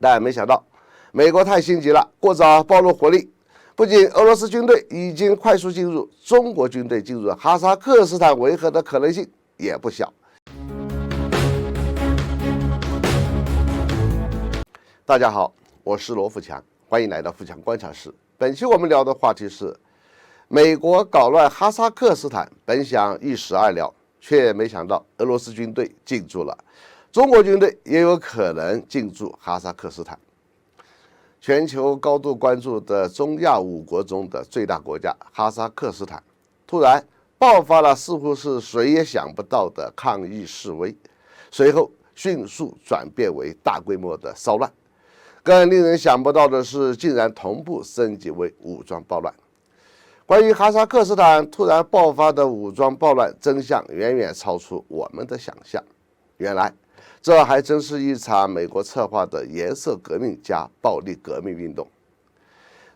但没想到美国太心急了，过早暴露火力，不仅俄罗斯军队已经快速进入，中国军队进入哈萨克斯坦维和的可能性也不小。大家好，我是罗富强，欢迎来到富强观察室。本期我们聊的话题是：美国搞乱哈萨克斯坦，本想一石二鸟，却没想到俄罗斯军队进驻了，中国军队也有可能进驻哈萨克斯坦。全球高度关注的中亚5国中的最大国家哈萨克斯坦，突然爆发了似乎是谁也想不到的抗议示威，随后迅速转变为大规模的骚乱。更令人想不到的是，竟然同步升级为武装暴乱。关于哈萨克斯坦突然爆发的武装暴乱，真相远远超出我们的想象。原来，这还真是一场美国策划的颜色革命加暴力革命运动。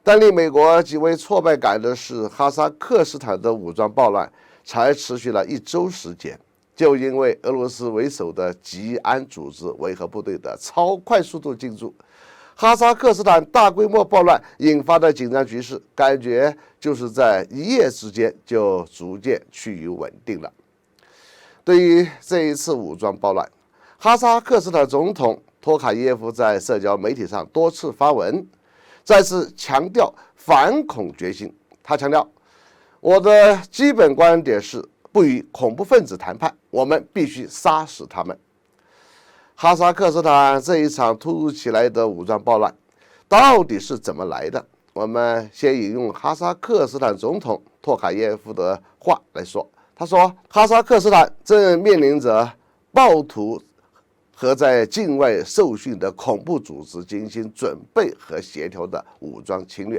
但令美国极为挫败感的是，哈萨克斯坦的武装暴乱才持续了1周时间，就因为俄罗斯为首的吉安组织维和部队的超快速度进驻，哈萨克斯坦大规模暴乱引发的紧张局势，感觉就是在一夜之间就逐渐趋于稳定了。对于这一次武装暴乱，哈萨克斯坦总统托卡耶夫在社交媒体上多次发文，再次强调反恐决心。他强调，我的基本观点是不与恐怖分子谈判，我们必须杀死他们。哈萨克斯坦这一场突如其来的武装暴乱到底是怎么来的？我们先引用哈萨克斯坦总统托卡耶夫的话来说，他说，哈萨克斯坦正面临着暴徒和在境外受训的恐怖组织进行准备和协调的武装侵略，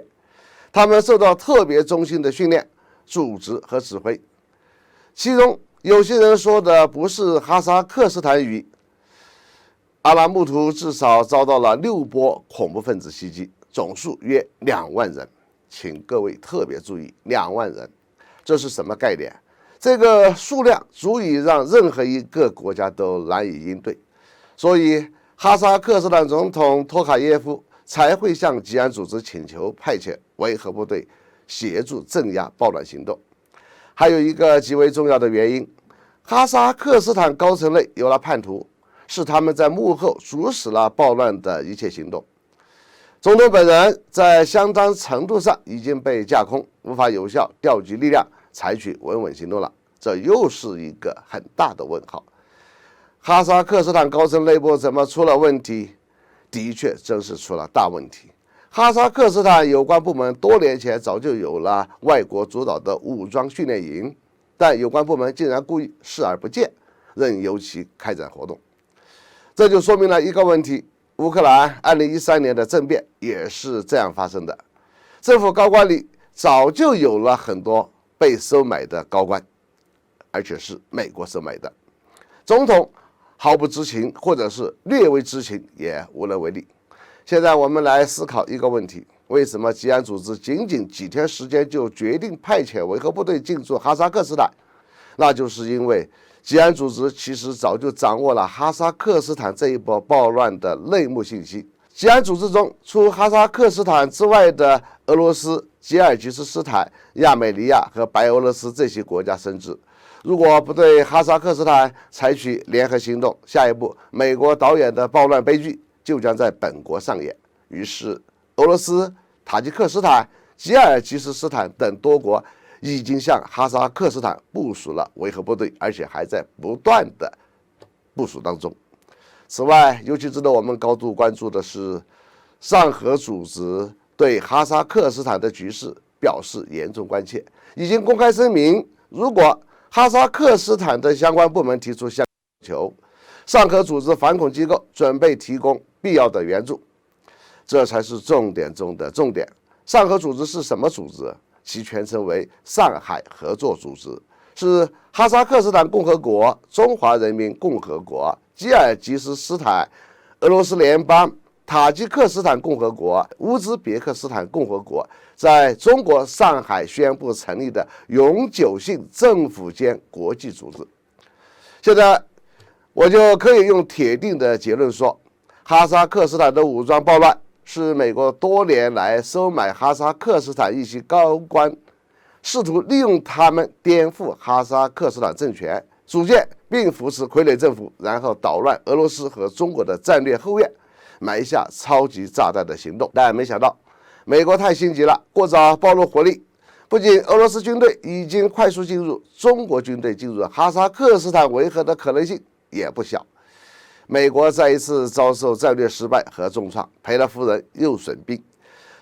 他们受到特别中心的训练、组织和指挥。其中有些人说的不是哈萨克斯坦语，阿拉木图至少遭到了6波恐怖分子袭击，总数约2万人。请各位特别注意，2万人，这是什么概念？这个数量足以让任何一个国家都难以应对。所以哈萨克斯坦总统托卡耶夫才会向吉安组织请求派遣维和部队协助镇压暴乱行动。还有一个极为重要的原因，哈萨克斯坦高层内有了叛徒，是他们在幕后主使了暴乱的一切行动。总统本人在相当程度上已经被架空，无法有效调集力量采取稳稳行动了，这又是一个很大的问号。哈萨克斯坦高层内部怎么出了问题？的确真是出了大问题。哈萨克斯坦有关部门多年前早就有了外国主导的武装训练营，但有关部门竟然故意视而不见，任由其开展活动。这就说明了一个问题，乌克兰2013年的政变也是这样发生的。政府高官里早就有了很多被收买的高官，而且是美国收买的。总统毫不知情，或者是略微知情，也无能为力。现在我们来思考一个问题，为什么吉安组织仅仅几天时间就决定派遣维和部队进驻哈萨克斯坦？那就是因为吉安组织其实早就掌握了哈萨克斯坦这一波暴乱的内幕信息。吉安组织中，除哈萨克斯坦之外的俄罗斯、吉尔吉斯斯坦、亚美尼亚和白俄罗斯这些国家深知，如果不对哈萨克斯坦采取联合行动，下一步美国导演的暴乱悲剧就将在本国上演。于是，俄罗斯、塔吉克斯坦、吉尔吉斯斯坦等多国已经向哈萨克斯坦部署了维和部队，而且还在不断的部署当中。此外，尤其值得我们高度关注的是，上合组织对哈萨克斯坦的局势表示严重关切，已经公开声明，如果哈萨克斯坦的相关部门提出相关要求，上合组织反恐机构准备提供必要的援助。这才是重点中的重点。上合组织是什么组织？其全称为上海合作组织，是哈萨克斯坦共和国、中华人民共和国、吉尔吉斯斯坦、俄罗斯联邦、塔吉克斯坦共和国、乌兹别克斯坦共和国在中国上海宣布成立的永久性政府间国际组织。现在我就可以用铁定的结论说，哈萨克斯坦的武装暴乱是美国多年来收买哈萨克斯坦一些高官，试图利用他们颠覆哈萨克斯坦政权，组建并扶持傀儡政府，然后捣乱俄罗斯和中国的战略后院，埋下超级炸弹的行动。但没想到美国太心急了，过早暴露火力，不仅俄罗斯军队已经快速进入，中国军队进入哈萨克斯坦维和的可能性也不小。美国再一次遭受战略失败和重创，赔了夫人又损兵，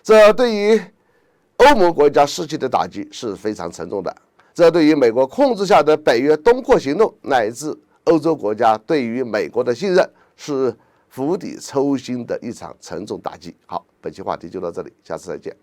这对于欧盟国家士气的打击是非常沉重的。这对于美国控制下的北约东扩行动乃至欧洲国家对于美国的信任是釜底抽薪的一场沉重打击。好，本期话题就到这里，下次再见。